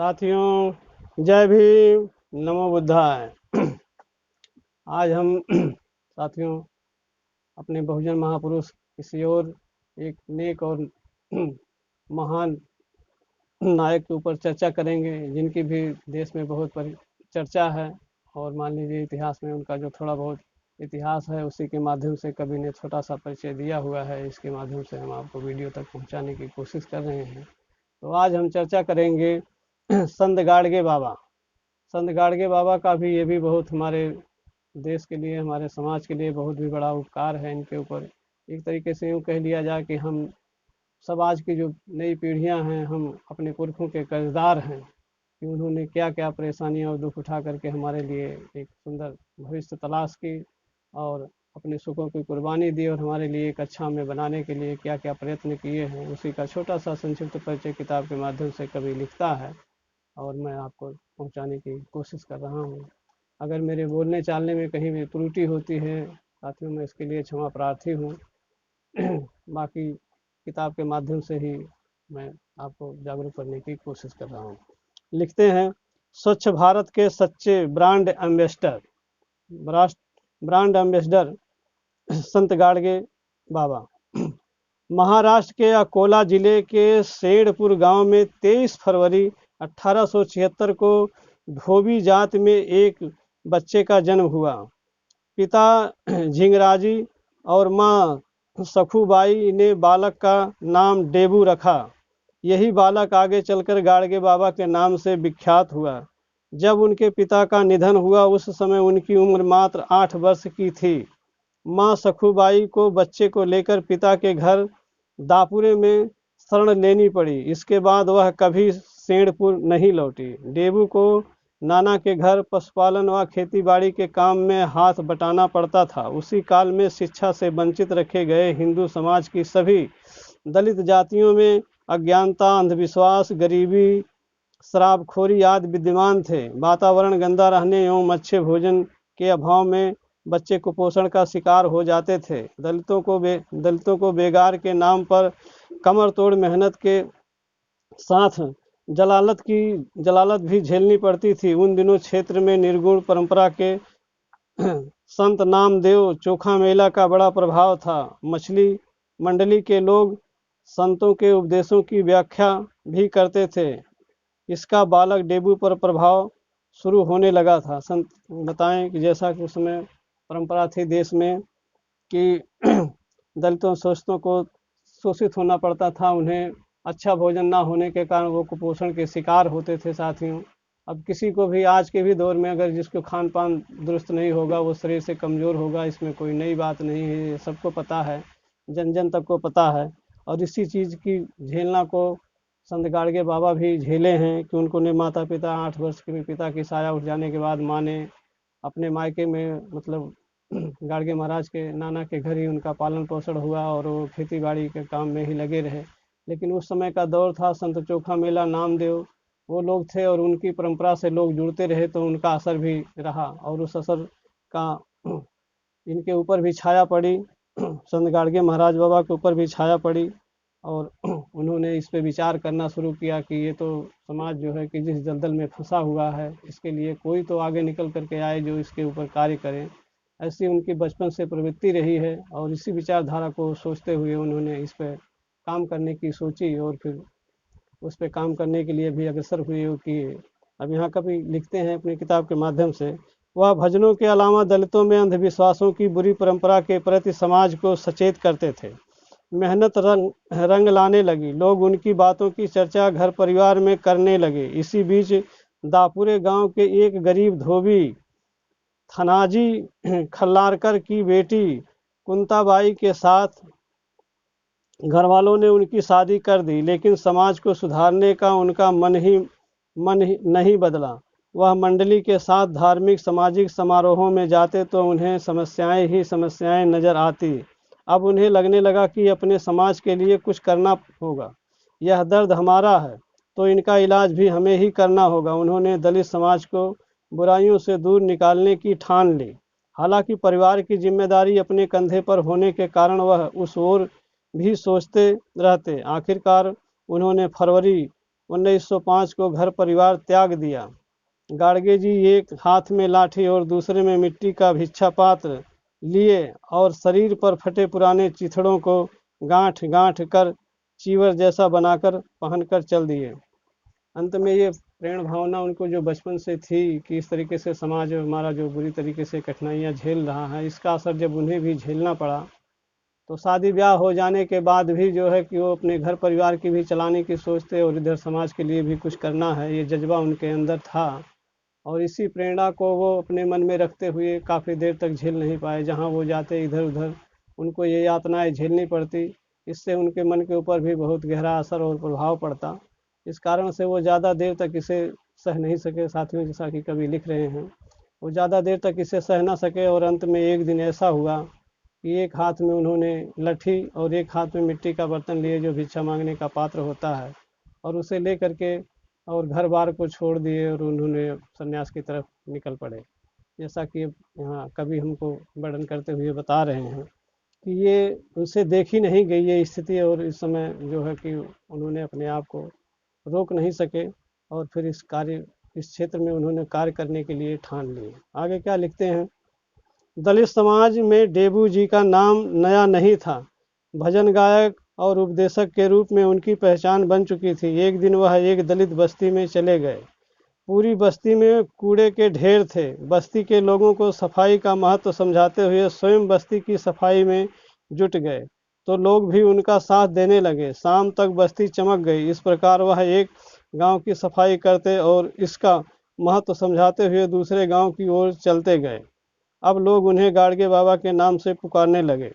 साथियों, जय भीम, नमो बुद्धाय। आज हम साथियों अपने बहुजन महापुरुष किसी और एक नेक और महान नायक के ऊपर चर्चा करेंगे, जिनकी भी देश में बहुत चर्चा है। और मान लीजिए इतिहास में उनका जो थोड़ा बहुत इतिहास है, उसी के माध्यम से कवि ने छोटा सा परिचय दिया हुआ है। इसके माध्यम से हम आपको वीडियो तक पहुंचाने की कोशिश कर रहे हैं। तो आज हम चर्चा करेंगे संत गाडगे बाबा। संत गाडगे बाबा का भी ये भी बहुत हमारे देश के लिए, हमारे समाज के लिए बहुत भी बड़ा उपकार है इनके ऊपर। एक तरीके से यूँ कह लिया जाए कि हम सब आज की जो नई पीढ़ियां हैं, हम अपने पुरखों के कर्जदार हैं कि उन्होंने क्या क्या परेशानियां और दुख उठा करके हमारे लिए एक सुंदर भविष्य तलाश की और अपने सुखों की कुर्बानी दी और हमारे लिए एक अच्छा हमें बनाने के लिए क्या क्या प्रयत्न किए हैं। उसी का छोटा सा संक्षिप्त परिचय किताब के माध्यम से कवि लिखता है और मैं आपको पहुंचाने की कोशिश कर रहा हूं। अगर मेरे बोलने चालने में कहीं भी त्रुटि होती है साथियों, मैं इसके लिए क्षमा प्रार्थी हूँ। बाकी किताब के माध्यम से ही मैं आपको जागरूक करने की कोशिश कर रहा हूँ। लिखते हैं, स्वच्छ भारत के सच्चे ब्रांड एम्बेसडर संत गाडगे बाबा। महाराष्ट्र के अकोला जिले के सेठपुर गांव में 23 फरवरी 1876 को धोबी जात में एक बच्चे का जन्म हुआ। पिता झिंगराजी और माँ सखूबाई ने बालक का नाम डेबू रखा। यही बालक आगे चलकर गाडगे बाबा के नाम से विख्यात हुआ। जब उनके पिता का निधन हुआ उस समय उनकी उम्र मात्र 8 वर्ष की थी। माँ सखूबाई को बच्चे को लेकर पिता के घर दापुरे में शरण लेनी पड़ी। इसके बाद वह कभी सेठपुर नहीं लौटी। डेबू को नाना के घर पशुपालन व खेतीबाड़ी के काम में हाथ बटाना पड़ता था। उसी काल में शिक्षा से वंचित रखे गए हिंदू समाज की सभी दलित जातियों में अज्ञानता, अंधविश्वास, गरीबी, शराबखोरी आदि विद्यमान थे। वातावरण गंदा रहने एवं अच्छे भोजन के अभाव में बच्चे कुपोषण का शिकार हो जाते थे। दलितों को बेगार के नाम पर कमर तोड़ मेहनत के साथ जलालत भी झेलनी पड़ती थी। उन दिनों क्षेत्र में निर्गुण परंपरा के संत नामदेव चोखा मेला का बड़ा प्रभाव था। मछली मंडली के लोग संतों के उपदेशों की व्याख्या भी करते थे। इसका बालक डेबू पर प्रभाव शुरू होने लगा था। संत बताएं कि जैसा कि उस समय परंपरा थी देश में कि दलितों शोषितों को शोषित होना पड़ता था। उन्हें अच्छा भोजन ना होने के कारण वो कुपोषण के शिकार होते थे। साथियों, अब किसी को भी आज के भी दौर में अगर जिसको खान पान दुरुस्त नहीं होगा वो शरीर से कमज़ोर होगा। इसमें कोई नई बात नहीं है, ये सबको पता है, जन जन तक को पता है। और इसी चीज़ की झेलना को संत गाडगे बाबा भी झेले हैं कि उनको ने माता पिता 8 वर्ष के पिता की साया उठ जाने के बाद माँ ने अपने मायके में मतलब गाडगे महाराज के नाना के घर ही उनका पालन पोषण हुआ और वो खेती बाड़ी के काम में ही लगे रहे। लेकिन उस समय का दौर था, संत चोखा मेला, नामदेव वो लोग थे और उनकी परंपरा से लोग जुड़ते रहे, तो उनका असर भी रहा और उस असर का इनके ऊपर भी छाया पड़ी। संत गाडगे महाराज बाबा के ऊपर भी छाया पड़ी और उन्होंने इस पे विचार करना शुरू किया कि ये तो समाज जो है कि जिस दलदल में फंसा हुआ है, इसके लिए कोई तो आगे निकल करके आए जो इसके ऊपर कार्य करें। ऐसी उनकी बचपन से प्रवृत्ति रही है और इसी विचारधारा को सोचते हुए उन्होंने इस पर काम करने की सोची और फिर उस पर काम करने के लिए भी अग्रसर हुए कि अब यहाँ का भी लिखते हैं अपनी किताब के माध्यम से। वह भजनों के अलावा दलितों में अंधविश्वासों की बुरी परंपरा के प्रति समाज को सचेत करते थे। मेहनत रंग लाने लगी। लोग उनकी बातों की चर्चा घर परिवार में करने लगे। इसी बीच दापुरे गांव के एक गरीब धोबी थनाजी खल्लारकर की बेटी कुंताबाई के साथ घर वालों ने उनकी शादी कर दी, लेकिन समाज को सुधारने का उनका मन ही नहीं बदला। वह मंडली के साथ धार्मिक सामाजिक समारोहों में जाते तो उन्हें समस्याएं ही समस्याएं नजर आती। अब उन्हें लगने लगा कि अपने समाज के लिए कुछ करना होगा। यह दर्द हमारा है तो इनका इलाज भी हमें ही करना होगा। उन्होंने दलित समाज को बुराइयों से दूर निकालने की ठान ली। हालांकि परिवार की जिम्मेदारी अपने कंधे पर होने के कारण वह उस ओर भी सोचते रहते। आखिरकार उन्होंने फरवरी 1905 को घर परिवार त्याग दिया। गाडगे जी एक हाथ में लाठी और दूसरे में मिट्टी का भिक्षा पात्र लिए और शरीर पर फटे पुराने चिथड़ों को गांठ गांठ कर चीवर जैसा बनाकर पहनकर चल दिए। अंत में ये प्रेरण भावना उनको जो बचपन से थी कि इस तरीके से समाज हमारा जो बुरी तरीके से कठिनाइयाँ झेल रहा है, इसका असर जब उन्हें भी झेलना पड़ा, तो शादी ब्याह हो जाने के बाद भी जो है कि वो अपने घर परिवार की भी चलाने की सोचते और इधर समाज के लिए भी कुछ करना है, ये जज्बा उनके अंदर था। और इसी प्रेरणा को वो अपने मन में रखते हुए काफ़ी देर तक झेल नहीं पाए। जहाँ वो जाते इधर उधर उनको ये यातनाएं झेलनी पड़ती। इससे उनके मन के ऊपर भी बहुत गहरा असर और प्रभाव पड़ता। इस कारण से वो ज़्यादा देर तक इसे सह नहीं सके। साथियों, जैसा कि कवि लिख रहे हैं, वो ज़्यादा देर तक इसे सह ना सके और अंत में एक दिन ऐसा हुआ कि एक हाथ में उन्होंने लठी और एक हाथ में मिट्टी का बर्तन लिए, जो भिक्षा मांगने का पात्र होता है, और उसे ले करके और घर बार को छोड़ दिए और उन्होंने सन्यास की तरफ निकल पड़े। जैसा कि यहाँ कवि हमको वर्णन करते हुए बता रहे हैं कि ये उनसे देखी नहीं गई ये स्थिति, और इस समय जो है कि उन्होंने अपने आप को रोक नहीं सके और फिर इस क्षेत्र में उन्होंने कार्य करने के लिए ठान लिए। आगे क्या लिखते हैं? दलित समाज में डेबू जी का नाम नया नहीं था। भजन गायक और उपदेशक के रूप में उनकी पहचान बन चुकी थी। एक दिन वह एक दलित बस्ती में चले गए। पूरी बस्ती में कूड़े के ढेर थे। बस्ती के लोगों को सफाई का महत्व समझाते हुए स्वयं बस्ती की सफाई में जुट गए, तो लोग भी उनका साथ देने लगे। शाम तक बस्ती चमक गई। इस प्रकार वह एक गांव की सफाई करते और इसका महत्व समझाते हुए दूसरे गांव की ओर चलते गए। अब लोग उन्हें गाडगे बाबा के नाम से पुकारने लगे।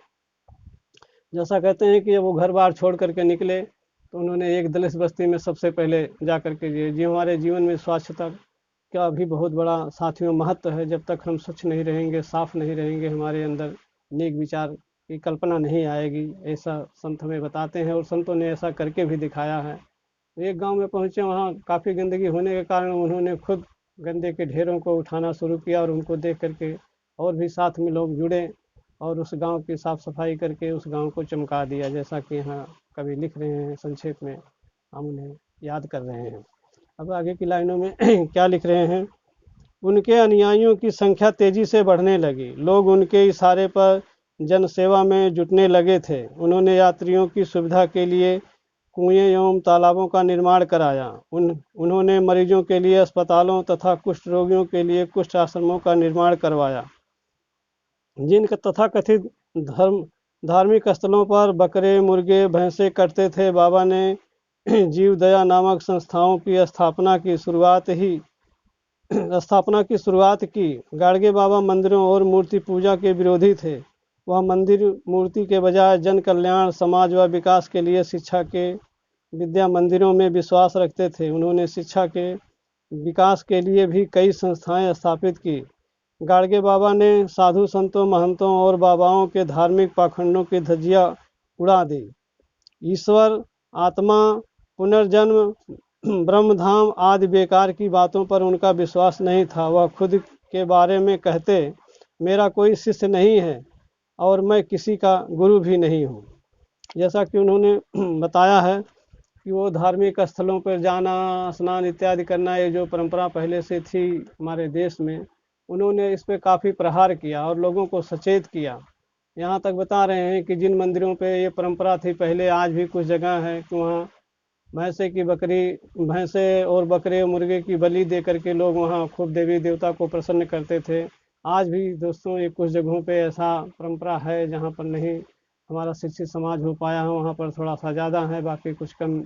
जैसा कहते हैं कि जब वो घर बार छोड़ करके निकले, तो उन्होंने एक दलित बस्ती में सबसे पहले जा करके जी हमारे जीवन में स्वच्छता का भी बहुत बड़ा साथियों महत्व है। जब तक हम स्वच्छ नहीं रहेंगे, साफ नहीं रहेंगे, हमारे अंदर नेक विचार की कल्पना नहीं आएगी, ऐसा संत हमें बताते हैं और संतों ने ऐसा करके भी दिखाया है। एक गांव में पहुंचे, वहां काफ़ी गंदगी होने के कारण उन्होंने खुद गंदे के ढेरों को उठाना शुरू किया और उनको देख करके और भी साथ में लोग जुड़े और उस गांव की साफ सफाई करके उस गांव को चमका दिया। जैसा कि यहाँ कवि लिख रहे हैं, संक्षेप में हम उन्हें याद कर रहे हैं। अब आगे की लाइनों में क्या लिख रहे हैं? उनके अनुयायियों की संख्या तेजी से बढ़ने लगी। लोग उनके इशारे पर जनसेवा में जुटने लगे थे। उन्होंने यात्रियों की सुविधा के लिए कुएं एवं तालाबों का निर्माण कराया। उन्होंने मरीजों के लिए अस्पतालों तथा कुष्ठ रोगियों के लिए कुष्ठ आश्रमों का निर्माण करवाया। जिन तथाकथित धार्मिक स्थलों पर बकरे, मुर्गे, भैंसे कटते थे, बाबा ने जीव दया नामक संस्थाओं की स्थापना की शुरुआत की। गाडगे बाबा मंदिरों और मूर्ति पूजा के विरोधी थे। वह मंदिर मूर्ति के बजाय जन कल्याण, समाज व विकास के लिए शिक्षा के विद्या मंदिरों में विश्वास रखते थे। उन्होंने शिक्षा के विकास के लिए भी कई संस्थाएं स्थापित की। गाडगे बाबा ने साधु संतों, महंतों और बाबाओं के धार्मिक पाखंडों की धज्जियां उड़ा दी। ईश्वर, आत्मा, पुनर्जन्म, ब्रह्मधाम आदि बेकार की बातों पर उनका विश्वास नहीं था। वह खुद के बारे में कहते, मेरा कोई शिष्य नहीं है और मैं किसी का गुरु भी नहीं हूँ। जैसा कि उन्होंने बताया है कि वो धार्मिक स्थलों पर जाना, स्नान इत्यादि करना, ये जो परंपरा पहले से थी हमारे देश में, उन्होंने इस पर काफ़ी प्रहार किया और लोगों को सचेत किया। यहाँ तक बता रहे हैं कि जिन मंदिरों पे ये परंपरा थी पहले, आज भी कुछ जगह है कि वहाँ भैंसे और बकरे मुर्गे की बलि दे करके लोग वहाँ खूब देवी देवता को प्रसन्न करते थे। आज भी दोस्तों ये कुछ जगहों पे ऐसा परंपरा है जहाँ पर नहीं हमारा शिक्षित समाज हो पाया है, वहाँ पर थोड़ा सा ज़्यादा है, बाकी कुछ कम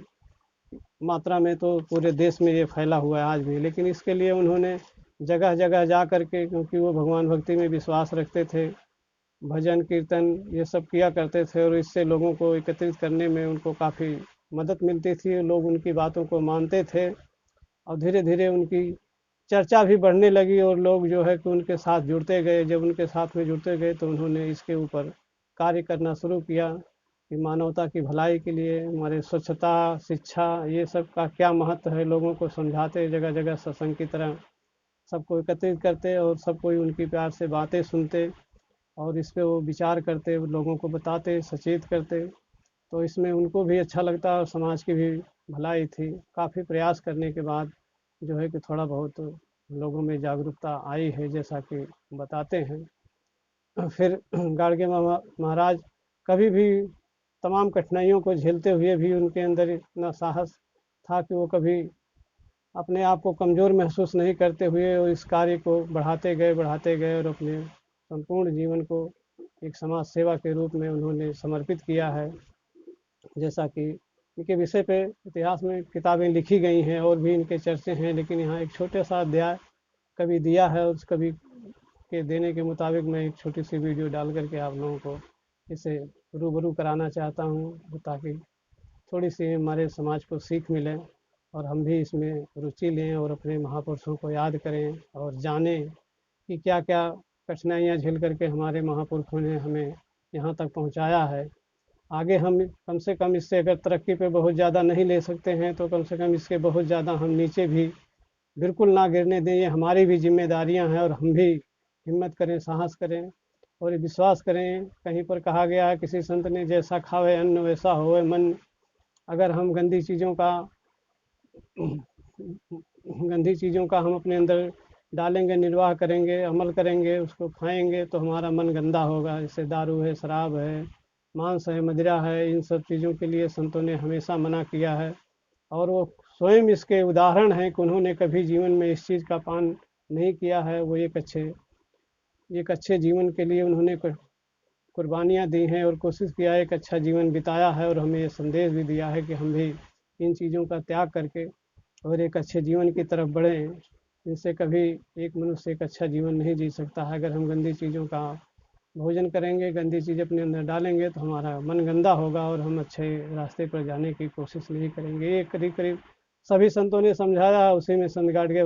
मात्रा में तो पूरे देश में ये फैला हुआ है आज भी। लेकिन इसके लिए उन्होंने जगह जगह जा करके, क्योंकि वो भगवान भक्ति में विश्वास रखते थे, भजन कीर्तन ये सब किया करते थे और इससे लोगों को एकत्रित करने में उनको काफ़ी मदद मिलती थी। लोग उनकी बातों को मानते थे और धीरे धीरे उनकी चर्चा भी बढ़ने लगी और लोग जो है कि उनके साथ जुड़ते गए। जब उनके साथ में जुड़ते गए तो उन्होंने इसके ऊपर कार्य करना शुरू किया कि मानवता की भलाई के लिए हमारे स्वच्छता, शिक्षा, ये सब का क्या महत्व है, लोगों को समझाते, जगह जगह सत्संग की तरह सबको एकत्रित करते और सब कोई उनकी प्यार से बातें सुनते और इस पे वो विचार करते, लोगों को बताते, सचेत करते। तो इसमें उनको भी अच्छा लगता और समाज की भी भलाई थी। काफ़ी प्रयास करने के बाद जो है कि थोड़ा बहुत लोगों में जागरूकता आई है, जैसा कि बताते हैं। फिर गाडगे महाराज कभी भी तमाम कठिनाइयों को झेलते हुए भी उनके अंदर इतना साहस था कि वो कभी अपने आप को कमज़ोर महसूस नहीं करते हुए वो इस कार्य को बढ़ाते गए और अपने संपूर्ण जीवन को एक समाज सेवा के रूप में उन्होंने समर्पित किया है। जैसा कि इनके विषय पे इतिहास में किताबें लिखी गई हैं और भी इनके चर्चे हैं, लेकिन यहाँ एक छोटा सा अध्याय कवि दिया है, उस कवि के देने के मुताबिक मैं एक छोटी सी वीडियो डाल करके आप लोगों को इसे रूबरू कराना चाहता हूँ, ताकि थोड़ी सी हमारे समाज को सीख मिले और हम भी इसमें रुचि लें और अपने महापुरुषों को याद करें और जानें कि क्या क्या कठिनाइयाँ झेल करके हमारे महापुरुषों ने हमें यहाँ तक पहुँचाया है। आगे हम कम से कम इससे अगर तरक्की पे बहुत ज़्यादा नहीं ले सकते हैं तो कम से कम इसके बहुत ज़्यादा हम नीचे भी बिल्कुल ना गिरने दें। ये हमारी भी जिम्मेदारियां हैं और हम भी हिम्मत करें, साहस करें और विश्वास करें। कहीं पर कहा गया है किसी संत ने, जैसा खावे अन्न वैसा होवे मन। अगर हम गंदी चीज़ों का हम अपने अंदर डालेंगे, निर्वाह करेंगे, अमल करेंगे, उसको खाएंगे तो हमारा मन गंदा होगा। जैसे दारू है, शराब है, मांस है, मदिरा है, इन सब चीज़ों के लिए संतों ने हमेशा मना किया है और वो स्वयं इसके उदाहरण हैं कि उन्होंने कभी जीवन में इस चीज़ का पान नहीं किया है। वो एक अच्छे जीवन के लिए उन्होंने कुर्बानियाँ दी हैं और कोशिश किया है, एक अच्छा जीवन बिताया है और हमें ये संदेश भी दिया है कि हम भी इन चीज़ों का त्याग करके और एक अच्छे जीवन की तरफ बढ़ें। इनसे कभी एक मनुष्य एक अच्छा जीवन नहीं जी सकता है। अगर हम गंदी चीज़ों का भोजन करेंगे, गंदी चीज़ अपने अंदर डालेंगे तो हमारा मन गंदा होगा और हम अच्छे रास्ते पर जाने की कोशिश नहीं करेंगे। ये करीब करीब सभी संतों ने समझाया, उसी में संत गाडगे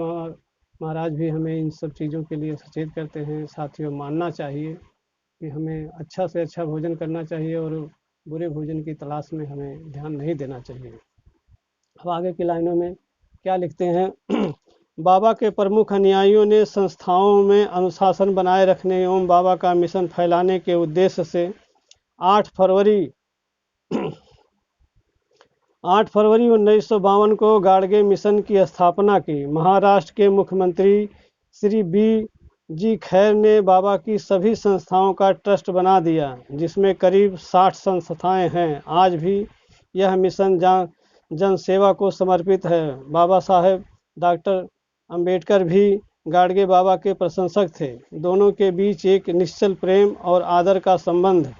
महाराज भी हमें इन सब चीज़ों के लिए सचेत करते हैं। साथियों, मानना चाहिए कि हमें अच्छा से अच्छा भोजन करना चाहिए और बुरे भोजन की तलाश में हमें ध्यान नहीं देना चाहिए। अब आगे की लाइनों में क्या लिखते हैं। बाबा के प्रमुख अनुयायियों ने संस्थाओं में अनुशासन बनाए रखने एवं बाबा का मिशन फैलाने के उद्देश्य से 8 फरवरी 1952 को गाडगे मिशन की स्थापना की। महाराष्ट्र के मुख्यमंत्री श्री बी खैर ने बाबा की सभी संस्थाओं का ट्रस्ट बना दिया, जिसमें करीब 60 संस्थाएं हैं। आज भी यह मिशन जन सेवा को समर्पित है। बाबा साहेब डॉक्टर अंबेडकर भी गाडगे बाबा के प्रशंसक थे। दोनों के बीच एक निश्चल प्रेम और आदर का संबंध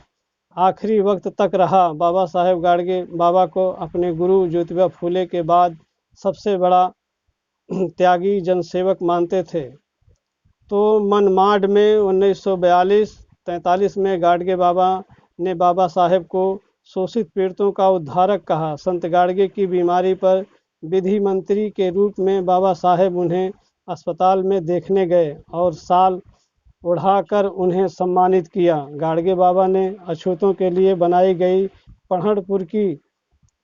आखिरी वक्त तक रहा। बाबा साहेब गाडगे बाबा को अपने गुरु ज्योतिबा फूले के बाद सबसे बड़ा त्यागी जनसेवक मानते थे। तो मनमाड में 1942-43 में गाडगे बाबा ने बाबा साहेब को शोषित पीड़ितों का उद्धारक कहा। संत गाडगे की बीमारी पर विधि मंत्री के रूप में बाबा साहेब उन्हें अस्पताल में देखने गए और साल उड़ाकर उन्हें सम्मानित किया। गाडगे बाबा ने अछूतों के लिए बनाई गई पढ़नपुर की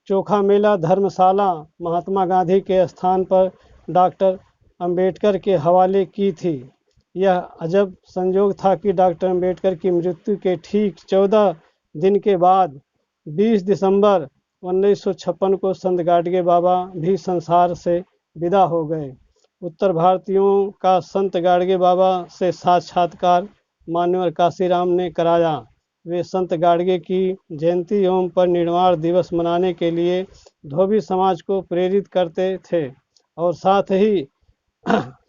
चोखा मेला धर्मशाला महात्मा गांधी के स्थान पर डॉक्टर अंबेडकर के हवाले की थी। यह अजब संयोग था कि डॉक्टर अंबेडकर की मृत्यु के ठीक 14 दिन के बाद 20 दिसंबर 1956 को संत गाडगे बाबा भी संसार से विदा हो गए। उत्तर भारतीयों का संत गाडगे बाबा से साक्षात्कार मान्यवर काशीराम ने कराया। वे संत गाडगे की जयंती एवं परिनिर्वाण दिवस मनाने के लिए धोबी समाज को प्रेरित करते थे और साथ ही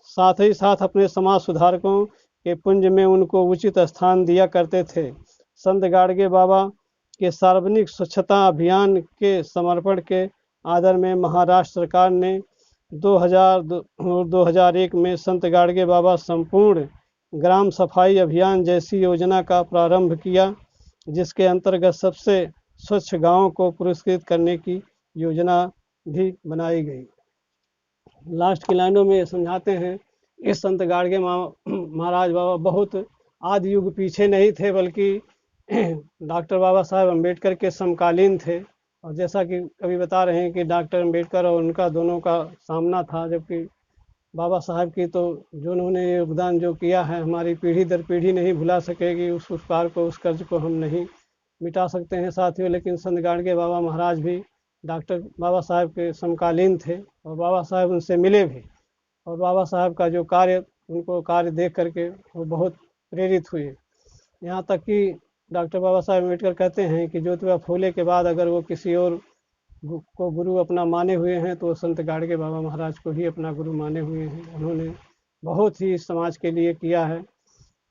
साथ अपने समाज सुधारकों के पुंज में उनको उचित स्थान दिया करते थे। संत गाडगे बाबा के सार्वजनिक स्वच्छता अभियान के समर्पण के आदर में महाराष्ट्र सरकार ने 2001 में संत गाडगे बाबा संपूर्ण ग्राम सफाई अभियान जैसी योजना का प्रारंभ किया, जिसके अंतर्गत सबसे स्वच्छ गांवों को पुरस्कृत करने की योजना भी बनाई गई। लास्ट की लाइनों में समझाते हैं, इस संत गाडगे महाराज बाबा बहुत आदि युग पीछे नहीं थे, बल्कि डॉक्टर बाबा साहेब अम्बेडकर के समकालीन थे। और जैसा कि कभी बता रहे हैं कि डॉक्टर अम्बेडकर और उनका दोनों का सामना था, जबकि बाबा साहब की तो जो उन्होंने योगदान जो किया है हमारी पीढ़ी दर पीढ़ी नहीं भुला सकेगी। उस उपकार को, उस कर्ज को हम नहीं मिटा सकते हैं साथियों। लेकिन संत गाडगे बाबा महाराज भी डॉक्टर बाबा साहब के समकालीन थे और बाबा साहब उनसे मिले भी, और बाबा साहब का जो कार्य, उनको कार्य देख करके वो बहुत प्रेरित हुए। यहाँ तक कि डॉक्टर बाबा साहब अम्बेडकर कहते हैं कि ज्योतिबा फूले के बाद अगर वो किसी और को गुरु अपना माने हुए हैं तो संत गाडगे बाबा महाराज को ही अपना गुरु माने हुए हैं। उन्होंने बहुत ही समाज के लिए किया है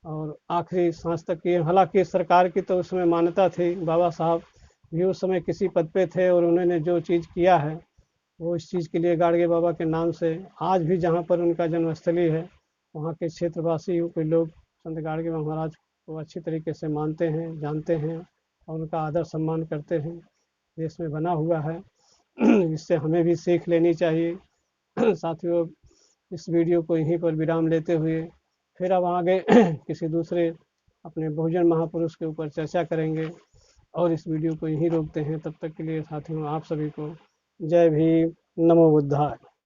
और आखिरी सांस तक किए। हालांकि सरकार की तो उसमें मान्यता थी, बाबा साहब भी उस समय किसी पद पे थे और उन्होंने जो चीज़ किया है वो इस चीज़ के लिए गाडगे बाबा के नाम से आज भी जहाँ पर उनका जन्मस्थली है वहाँ के क्षेत्रवासियों के लोग संत गाडगे बाबा महाराज को अच्छी तरीके से मानते हैं, जानते हैं और उनका आदर सम्मान करते हैं। देश में बना हुआ है, इससे हमें भी सीख लेनी चाहिए। साथियों, इस वीडियो को यहीं पर विराम लेते हुए फिर अब आगे किसी दूसरे अपने बहुजन महापुरुष के ऊपर चर्चा करेंगे और इस वीडियो को यहीं रोकते हैं। तब तक के लिए साथियों, आप सभी को जय भीम, नमो बुद्धाय।